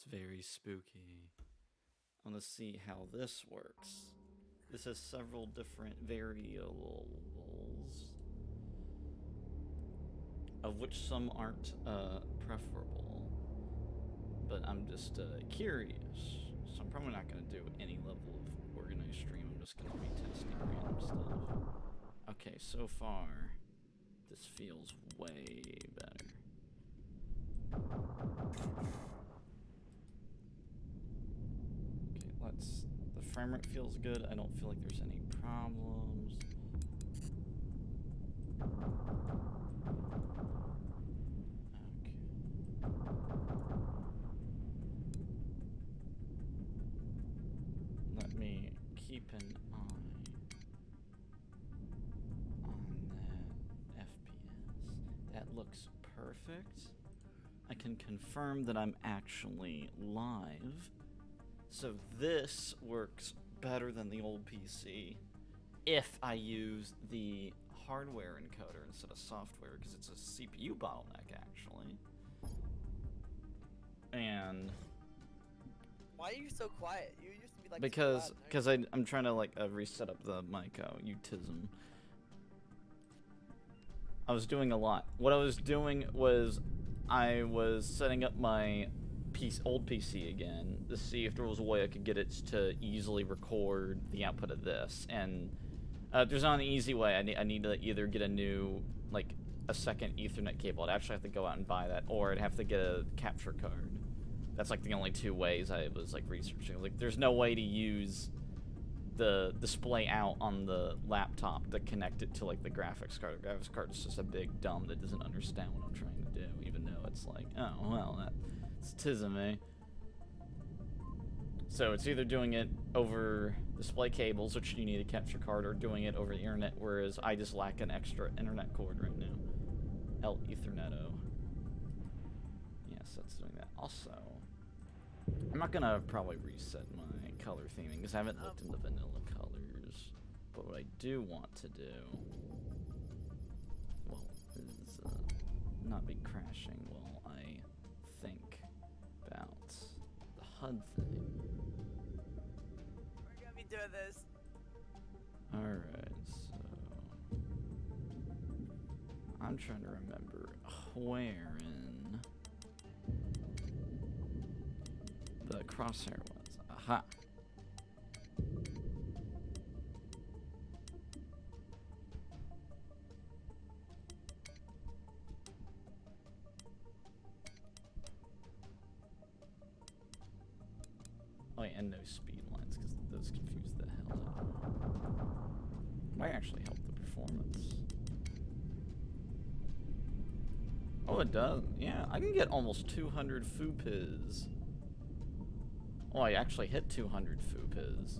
very spooky. I want to see how this works. This has several different variables, of which some aren't preferable. But I'm just curious, so I'm probably not going to do any level of organized stream. I'm just going to be testing random stuff. Okay, so far, this feels way better. Okay, the frame rate feels good. I don't feel like there's any problems. Okay. Let me keep an eye on that FPS. That looks perfect. I can confirm that I'm actually live. So this works better than the old PC if I use the hardware encoder instead of software, because it's a CPU bottleneck actually. And why are you so quiet? You used to be like because super loud. I'm trying to like reset up the mic. Utism. I was doing a lot. What I was doing was I was setting up my old PC again to see if there was a way I could get it to easily record the output of this. And there's not an easy way. I need to either get a new, like, a second Ethernet cable. I'd actually have to go out and buy that, or I'd have to get a capture card. That's like the only two ways I was like researching. Like, there's no way to use the display out on the laptop to connect it to like the graphics card. The graphics card is just a big dumb that doesn't understand what I'm trying to do, even though it's like, oh well, that's tism, eh? So it's either doing it over display cables, which you need a capture card, or doing it over the internet, whereas I just lack an extra internet cord right now. L Etherneto. Yes, that's doing that. Also, I'm not gonna probably reset my color theming because I haven't looked into vanilla colors. But what I do want to do, well, is not be crashing while I think about the HUD thing. We're gonna be doing this. Alright, so I'm trying to remember where in the crosshair was. Aha! Oh, yeah, and no speed lines, because those confuse the hell out of me. Might actually help the performance. Oh, it does? Yeah, I can get almost 200 FUPIs. Oh, I actually hit 200 FUPIs.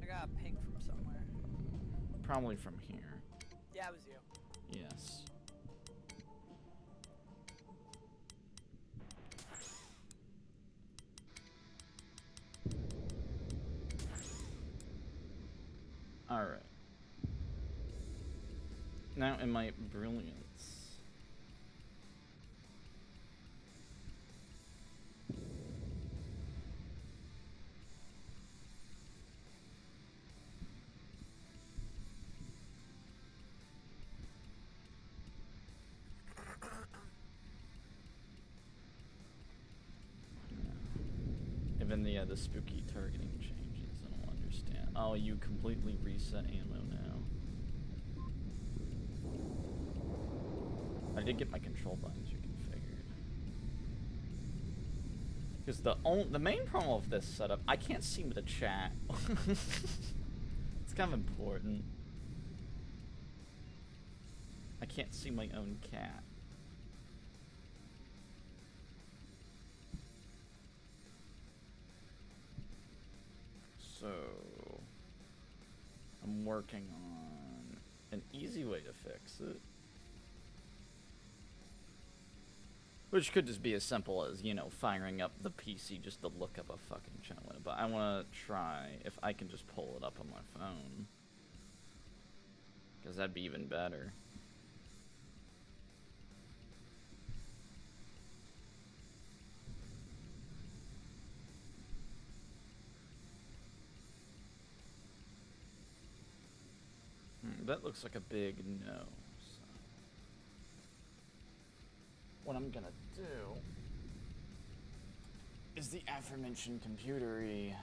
I got a ping from somewhere. Probably from here. Yeah, it was you. Yes. Alright. Now in my brilliance. Even the spooky targeting changes, I don't understand. Oh, you completely reset ammo now. I did get my control buttons reconfigured. Because the main problem of this setup, I can't seem to chat. It's kind of important. I can't see my own cat. So, I'm working on an easy way to fix it. Which could just be as simple as, you know, firing up the PC just to look up a fucking channel. But I want to try if I can just pull it up on my phone. Because that'd be even better. That looks like a big no. So what I'm gonna do is the aforementioned computery.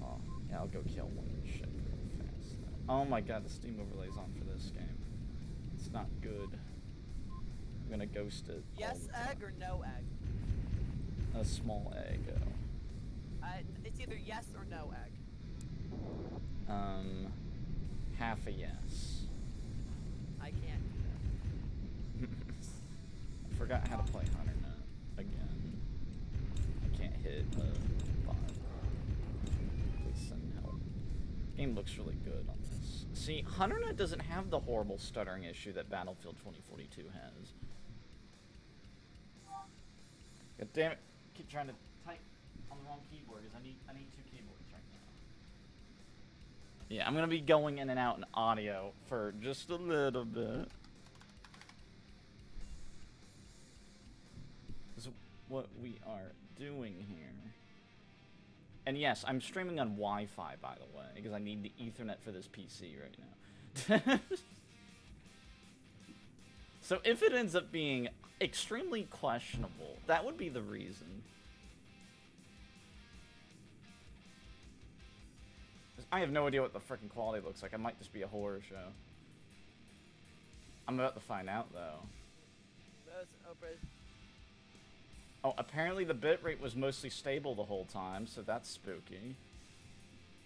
Oh, yeah, I'll go kill one ship real fast. Oh my god, the Steam overlay's on for this game. It's not good. I'm gonna ghost it. Yes egg or no egg? A small egg. It's either yes or no egg. Half a yes. I can't do that. I forgot how to play HunterNet again. I can't hit a bot. Please send help. Game looks really good on this. See, HunterNet doesn't have the horrible stuttering issue that Battlefield 2042 has. God damn it! Keep trying to type on the wrong keyboard because I need two keyboards right now. Yeah, I'm gonna be going in and out in audio for just a little bit. This is what we are doing here. And yes, I'm streaming on Wi-Fi, by the way, because I need the Ethernet for this PC right now. So if it ends up being extremely questionable, that would be the reason. I have no idea what the freaking quality looks like. It might just be a horror show. I'm about to find out, though. Oh, apparently the bitrate was mostly stable the whole time, so that's spooky.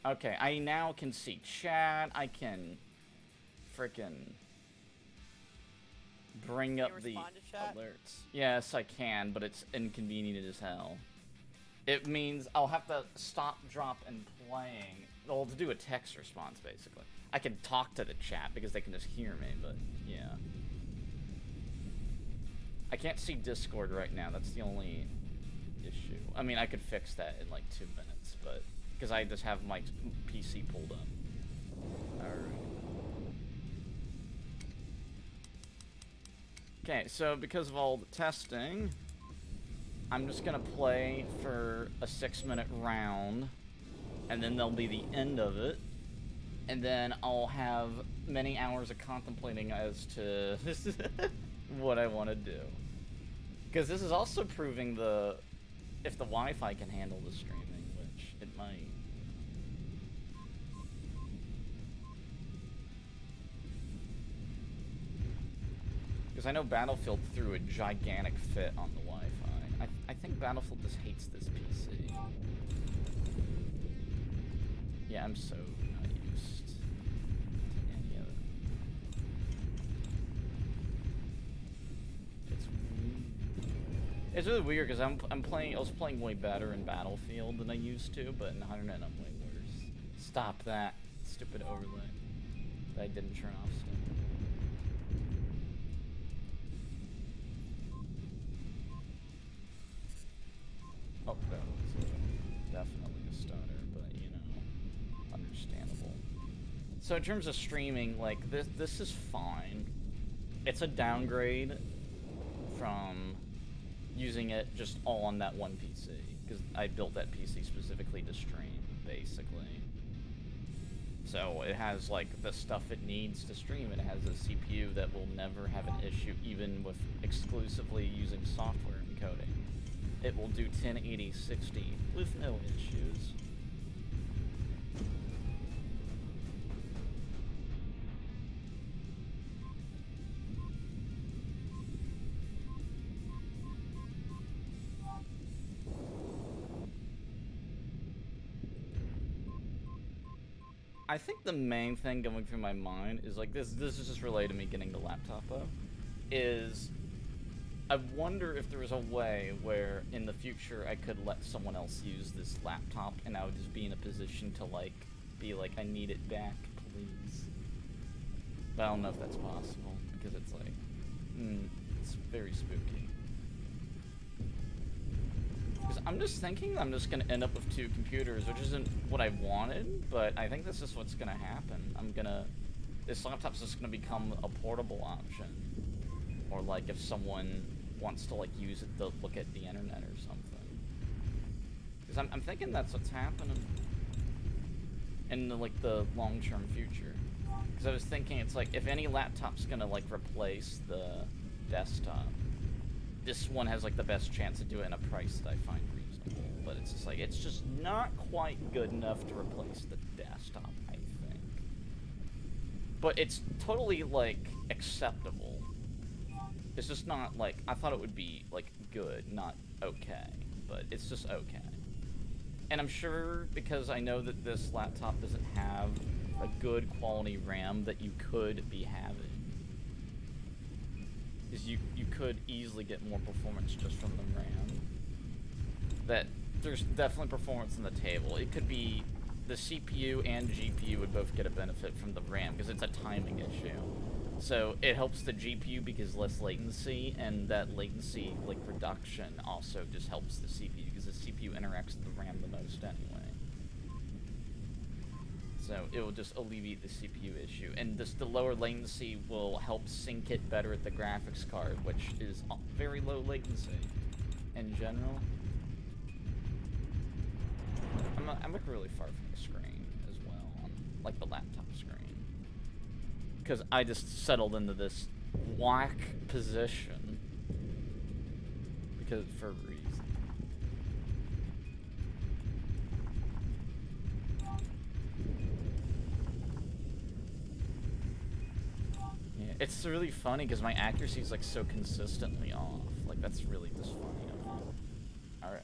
Okay, I now can see chat. I can frickin' bring up the alerts. Yes, I can, but it's inconvenient as hell. It means I'll have to stop, drop, and playing. Well, to do a text response, basically. I can talk to the chat because they can just hear me, but yeah. I can't see Discord right now. That's the only issue. I mean, I could fix that in like 2 minutes, but because I just have my PC pulled up. Alright. Okay, so because of all the testing, I'm just gonna play for a 6-minute round, and then there'll be the end of it, and then I'll have many hours of contemplating as to what I want to do. Because this is also proving if the Wi-Fi can handle the streaming, which it might. Because I know Battlefield threw a gigantic fit on the Wi-Fi. I think Battlefield just hates this PC. Yeah, I'm so not used to any of it. It's really weird because I was playing way better in Battlefield than I used to, but in HunterNet I'm way worse. Stop that stupid overlay that I didn't turn off still. Oh, that was definitely a stutter, but you know, understandable. So in terms of streaming, like this is fine. It's a downgrade from using it just all on that one PC, because I built that PC specifically to stream, basically. So it has like the stuff it needs to stream. It has a CPU that will never have an issue, even with exclusively using software encoding. It will do 1080 60 with no issues. I think the main thing going through my mind is like this is just related to me getting the laptop up, is I wonder if there was a way where in the future I could let someone else use this laptop and I would just be in a position to like be like, I need it back, please. But I don't know if that's possible because it's like, it's very spooky. Because I'm just thinking I'm just gonna end up with 2 computers, which isn't what I wanted, but I think this is what's gonna happen. This laptop's just gonna become a portable option. Or like if someone wants to like use it to look at the internet or something. Because I'm thinking that's what's happening. in the, like the long-term future. Because I was thinking, it's like if any laptop's gonna like replace the desktop, this one has like the best chance to do it in a price that I find reasonable. But it's just like it's just not quite good enough to replace the desktop, I think. But it's totally like acceptable. It's just not like I thought it would be like good, not okay, but it's just okay. And I'm sure because I know that this laptop doesn't have a good quality RAM that you could be having. Is you could easily get more performance just from the RAM. That there's definitely performance in the table. It could be the CPU and GPU would both get a benefit from the RAM because it's a timing issue. So it helps the GPU because less latency, and that latency like reduction also just helps the CPU because the CPU interacts with the RAM the most anyway. So it will just alleviate the CPU issue, and the lower latency will help sync it better at the graphics card, which is very low latency in general. I'm like really far from the screen as well, on like the laptop screen. Because I just settled into this whack position because for a reason. Yeah, it's really funny because my accuracy is like so consistently off. Like that's really just funny. All right,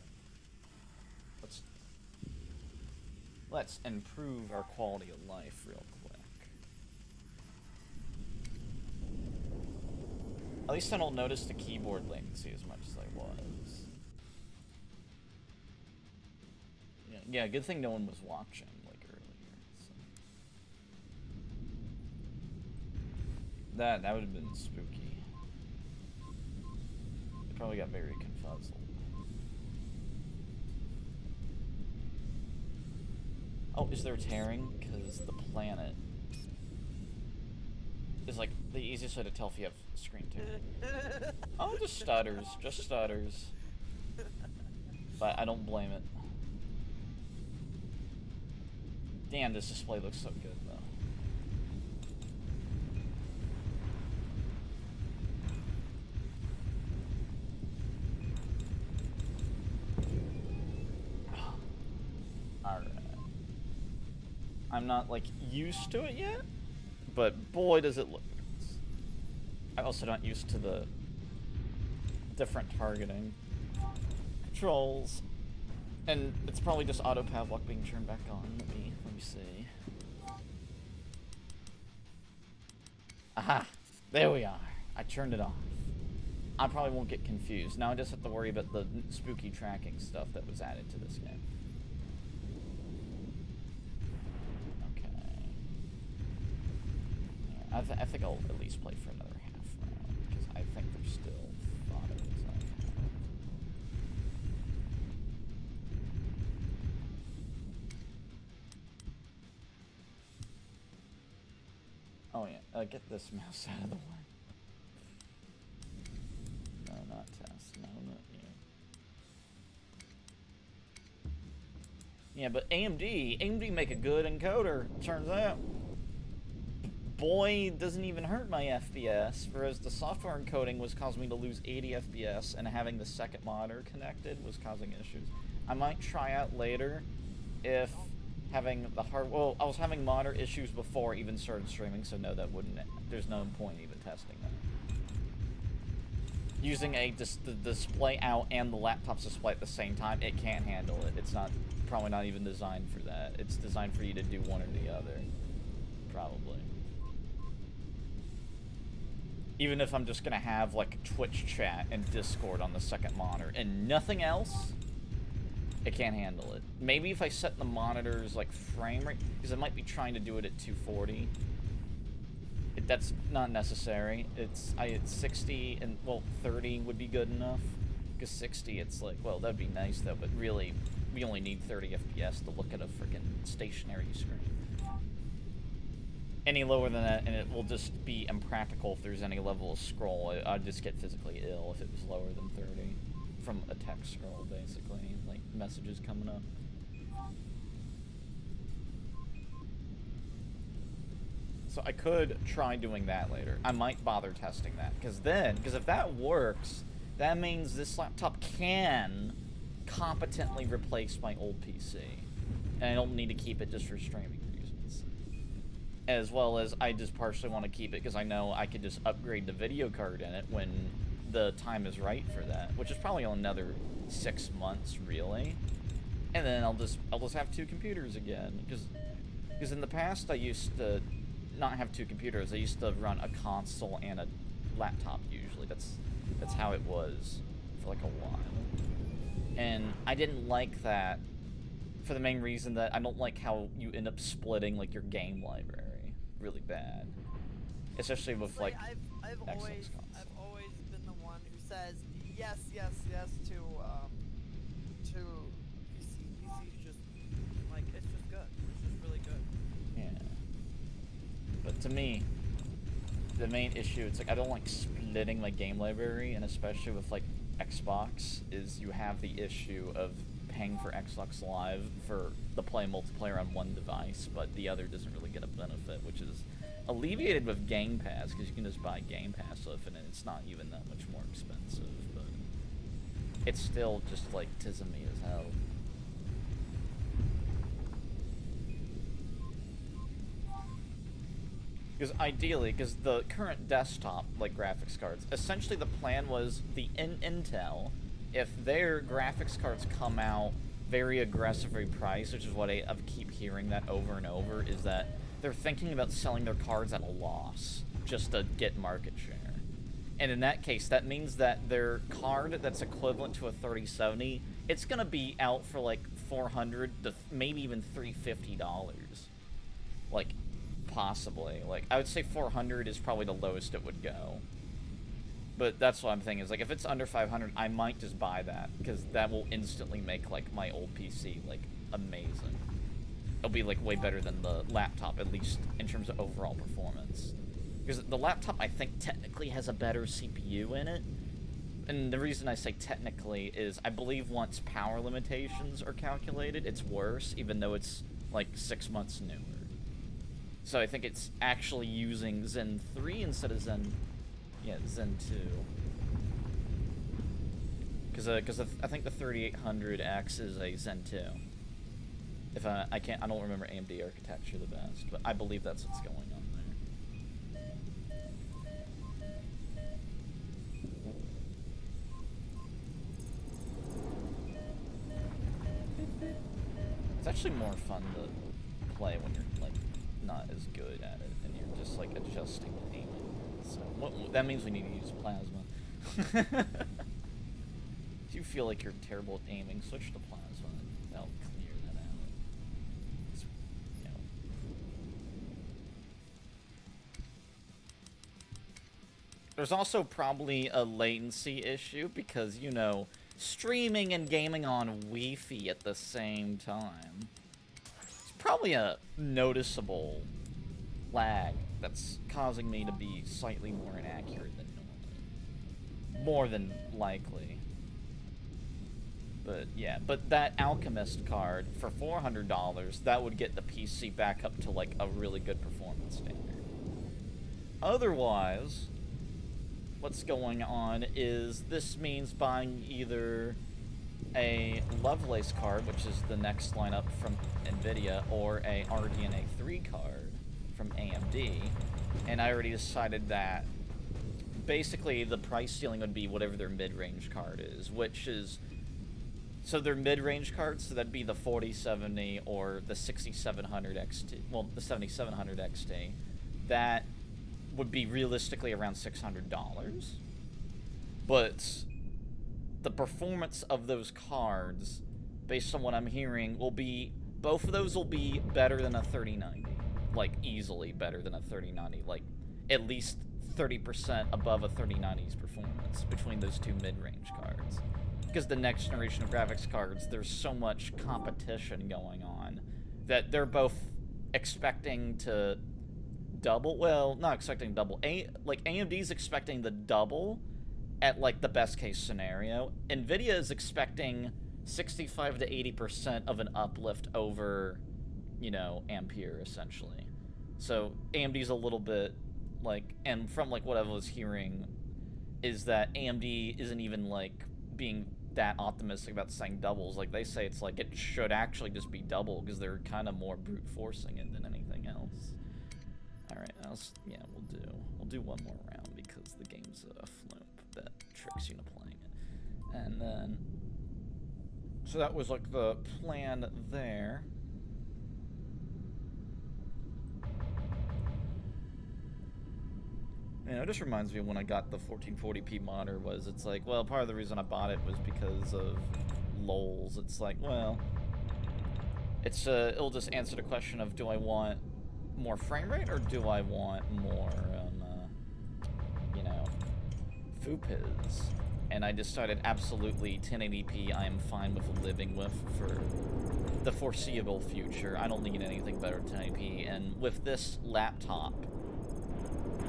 let's improve our quality of life real quick. At least I don't notice the keyboard latency as much as I was. Yeah, good thing no one was watching, like, earlier. So. That would have been spooky. It probably got very confuzzled. Oh, is there tearing? Because the planet is like the easiest way to tell if you have screen tearing. Oh, just stutters, just stutters. But I don't blame it. Damn, this display looks so good though. Alright. I'm not like used to it yet, but boy does it look good. I'm also not used to the different targeting controls, and it's probably just auto Pavlok being turned back on. Let me see. Aha! There we are. I turned it off. I probably won't get confused. Now I just have to worry about the spooky tracking stuff that was added to this game. I think I'll at least play for another half round, because I think there's still photos I have. Oh yeah, get this mouse out of the way. No, not test. No, not you. Yeah, but AMD make a good encoder, turns out. Boy, doesn't even hurt my FPS, whereas the software encoding was causing me to lose 80 FPS, and having the second monitor connected was causing issues. I might try out later if having the well, I was having monitor issues before I even started streaming, so no, that wouldn't, there's no point even testing that. Using the display out and the laptop's display at the same time, it can't handle it. It's probably not even designed for that. It's designed for you to do one or the other, probably. Even if I'm just gonna have like Twitch chat and Discord on the second monitor and nothing else, it can't handle it. Maybe if I set the monitor's like frame rate, because I might be trying to do it at 240. That's not necessary. It's 60 and well 30 would be good enough. Because 60, it's like, well, that'd be nice though, but really we only need 30 FPS to look at a freaking stationary screen. Any lower than that, and it will just be impractical if there's any level of scroll. I'd just get physically ill if it was lower than 30 from a text scroll, basically, like messages coming up. So I could try doing that later. I might bother testing that, because if that works, that means this laptop can competently replace my old PC. And I don't need to keep it just for streaming reasons. As well as I just partially want to keep it because I know I could just upgrade the video card in it when the time is right for that, which is probably another 6 months, really. And then I'll just have 2 computers again, because in the past I used to not have 2 computers. I used to run a console and a laptop usually. That's how it was for like a while. And I didn't like that for the main reason that I don't like how you end up splitting like your game library really bad. Especially with like I've Xbox always been the one who says yes to PC. PC's just like it's just good. It's just really good. Yeah. But to me, the main issue, it's like I don't like splitting my game library, and especially with like Xbox, is you have the issue of paying for Xbox Live for the play multiplayer on one device, but the other doesn't really get a benefit, which is alleviated with Game Pass, because you can just buy Game Pass with it, and it's not even that much more expensive, but it's still just like tismy as hell. Because ideally, because the current desktop, like, graphics cards, essentially the plan was the Intel, if their graphics cards come out very aggressively priced, which is what I keep hearing that over and over, is that they're thinking about selling their cards at a loss just to get market share. And in that case, that means that their card that's equivalent to a 3070, it's going to be out for like $400 to maybe even $350. Like, possibly. Like, I would say 400 is probably the lowest it would go. But that's what I'm thinking, is like, if it's under 500, I might just buy that, because that will instantly make, like, my old PC, like, amazing. It'll be, like, way better than the laptop, at least in terms of overall performance. Because the laptop, I think, technically has a better CPU in it. And the reason I say technically is, I believe once power limitations are calculated, it's worse, even though it's, like, 6 months newer. So I think it's actually using Zen 3 instead of Zen 2. Because I think the 3800X is a Zen 2. If I don't remember AMD architecture the best, but I believe that's what's going on there. It's actually more fun to play when you're like not as good at it and you're just like adjusting the aiming. So that means we need to use plasma. If you feel like you're terrible at aiming, switch to plasma. That'll clear that out. It's, you know. There's also probably a latency issue because, you know, streaming and gaming on Wi-Fi at the same time. It's probably a noticeable lag that's causing me to be slightly more inaccurate than normal. More than likely. But yeah, but that Alchemist card for $400, that would get the PC back up to like a really good performance standard. Otherwise, what's going on is this means buying either a Lovelace card, which is the next lineup from Nvidia, or a RDNA 3 card from AMD, and I already decided that basically the price ceiling would be whatever their mid-range card is, which is, so their mid-range cards, so that'd be the 4070 or the 6700 XT, well, the 7700 XT, that would be realistically around $600, but the performance of those cards, based on what I'm hearing, will be, both of those will be better than a 3090, like easily better than a 3090, like at least 30% above a 3090's performance between those two mid-range cards. Because the next generation of graphics cards, there's so much competition going on that they're both expecting to double, well, not expecting double, like AMD's expecting the double at like the best case scenario. Nvidia is expecting 65 to 80% of an uplift over, you know, Ampere essentially. So AMD's a little bit like, and from like what I was hearing, is that AMD isn't even like being that optimistic about saying doubles. Like they say it's like it should actually just be double because they're kind of more brute forcing it than anything else. All right, yeah, we'll do one more round because the game's a fluke that tricks you into playing it. And then, so that was like the plan there. You know, it just reminds me of when I got the 1440p monitor was, it's like, well, part of the reason I bought it was because of lols. It's like, well, it's it'll just answer the question of, do I want more frame rate or do I want more, you know, FUPIS? And I decided absolutely 1080p I am fine with living with for the foreseeable future. I don't need anything better than 1080p. And with this laptop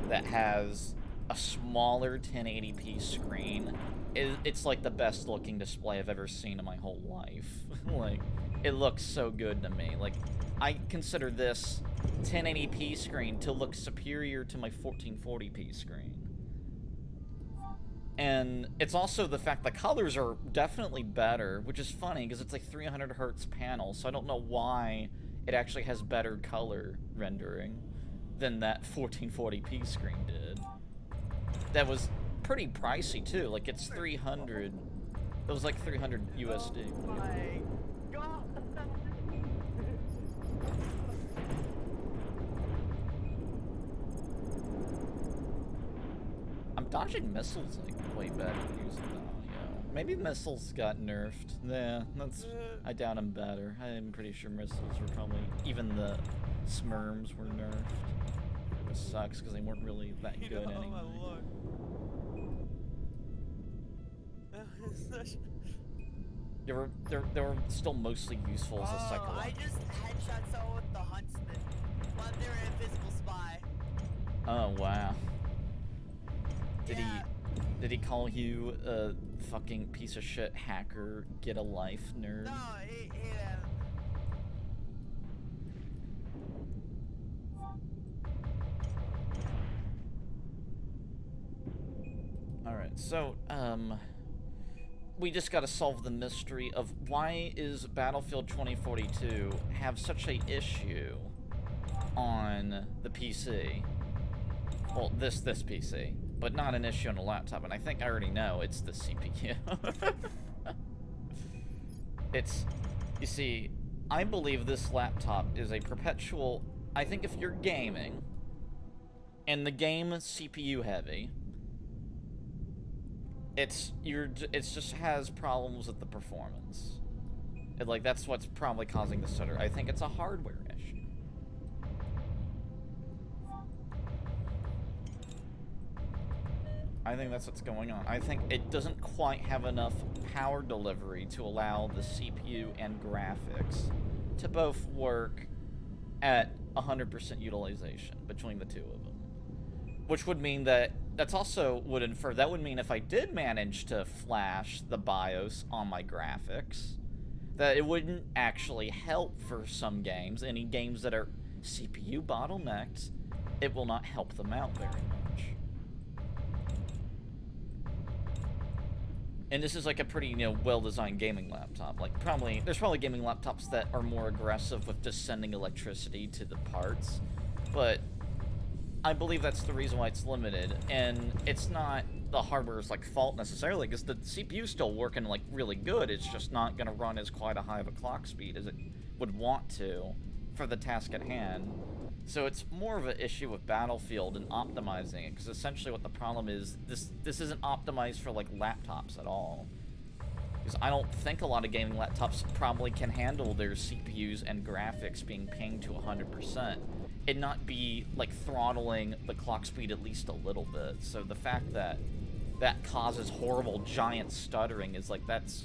that has a smaller 1080p screen, it's like the best looking display I've ever seen in my whole life. Like, it looks so good to me. Like, I consider this 1080p screen to look superior to my 1440p screen. And it's also the fact the colors are definitely better, which is funny because it's like 300 hertz panel, so I don't know why it actually has better color rendering than that 1440p screen did. That was pretty pricey too, like it's 300, it was like 300 USD. Oh my god! I'm dodging missiles like way better using the audio. Maybe missiles got nerfed. Yeah, I doubt them better. I'm pretty sure missiles were probably, even the Smurms were nerfed. Which sucks because they weren't really that good anyway. They were still mostly useful as a psychological. I just headshot someone with the Huntsman while they're an invisible spy. Oh wow. Yeah. Did he call you a fucking piece of shit hacker, get a life nerd? No, he Alright, so, we just gotta solve the mystery of why is Battlefield 2042 have such a issue on the PC? Well, this PC, but not an issue on a laptop, and I think I already know it's the CPU. You see, I believe this laptop is a perpetual, I think if you're gaming, and the game is CPU heavy, it just has problems with the performance. Like, that's what's probably causing the stutter. I think it's a hardware issue. I think that's what's going on. I think it doesn't quite have enough power delivery to allow the CPU and graphics to both work at 100% utilization between the two of them. Which would mean that, that would mean if I did manage to flash the BIOS on my graphics, that it wouldn't actually help for some games. Any games that are CPU bottlenecked, it will not help them out very much. And this is like a pretty, well-designed gaming laptop. Like, there's probably gaming laptops that are more aggressive with just sending electricity to the parts, but I believe that's the reason why it's limited, and it's not the hardware's like fault necessarily, because the CPU's still working like really good. It's just not going to run as quite a high of a clock speed as it would want to for the task at hand. So it's more of an issue with Battlefield and optimizing it, because essentially what the problem is, this isn't optimized for like laptops at all. Because I don't think a lot of gaming laptops probably can handle their CPUs and graphics being pinged to 100%. And not be like throttling the clock speed at least a little bit. So the fact that that causes horrible giant stuttering is like, that's,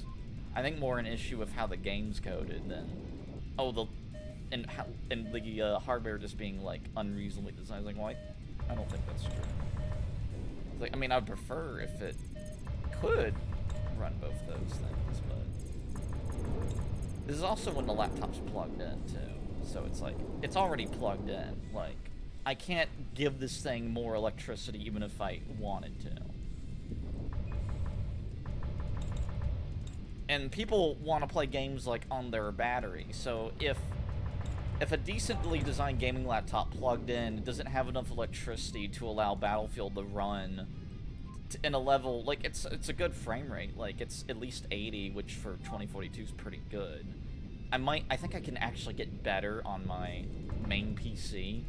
I think, more an issue of how the game's coded than and the hardware just being like unreasonably designed. Like, well, I don't think that's true. Like, I mean, I'd prefer if it could run both those things, but this is also when the laptop's plugged in too. So it's like, it's already plugged in. Like, I can't give this thing more electricity even if I wanted to. And people want to play games like on their battery, so if a decently designed gaming laptop plugged in doesn't have enough electricity to allow Battlefield to run in a level, like, it's a good frame rate, like, it's at least 80, which for 2042 is pretty good. I think I can actually get better on my main PC,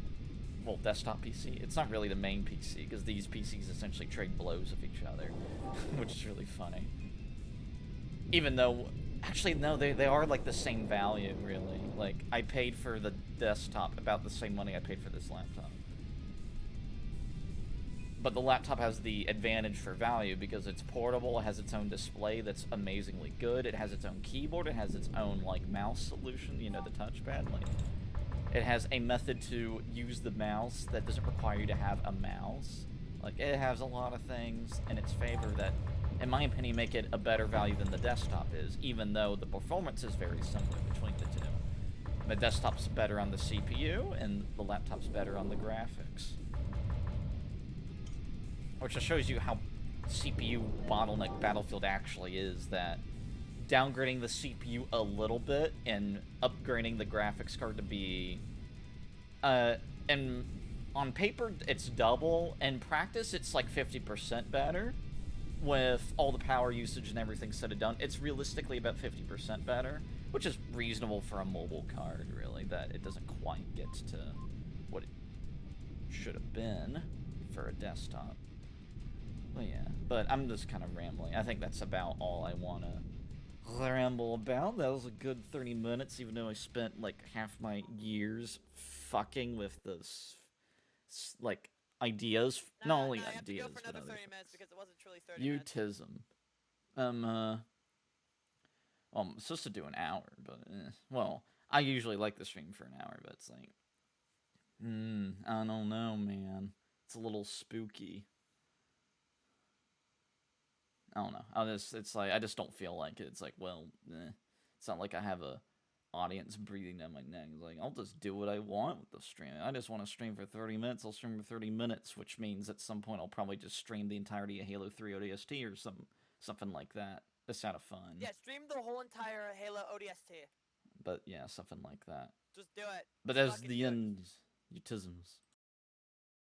well, desktop PC. It's not really the main PC, because these PCs essentially trade blows with each other, which is really funny. Even though, actually, no, they are, like, the same value, really. Like, I paid for the desktop about the same money I paid for this laptop. But the laptop has the advantage for value because it's portable, it has its own display that's amazingly good, it has its own keyboard, it has its own, like, mouse solution, you know, the touchpad, like, it has a method to use the mouse that doesn't require you to have a mouse. Like, it has a lot of things in its favor that, in my opinion, make it a better value than the desktop is, even though the performance is very similar between the two. The desktop's better on the CPU, and the laptop's better on the graphics. Which just shows you how CPU bottleneck Battlefield actually is, that downgrading the CPU a little bit and upgrading the graphics card to be... and on paper, it's double. In practice, it's like 50% better. With all the power usage and everything said and done, it's realistically about 50% better, which is reasonable for a mobile card, really, that it doesn't quite get to what it should have been for a desktop. Well, yeah, but I'm just kind of rambling. I think that's about all I want to ramble about. That was a good 30 minutes, even though I spent, like, half my years fucking with this, like, ideas. Not only I have to ideas, go for but another other 30 minutes things. because it wasn't truly 30 minutes. Mutism. I'm supposed to do an hour, but, well, I usually like the stream for an hour, but it's like, I don't know, man. It's a little spooky. I don't know. It's like, I just don't feel like it. It's like, well, it's not like I have a audience breathing down my neck. It's like, I'll just do what I want with the stream. I just want to stream for 30 minutes. I'll stream for 30 minutes, which means at some point I'll probably just stream the entirety of Halo 3 ODST or something like that. That's out of fun. Yeah, stream the whole entire Halo ODST. But yeah, something like that. Just do it. But Just as the end, Mutisms.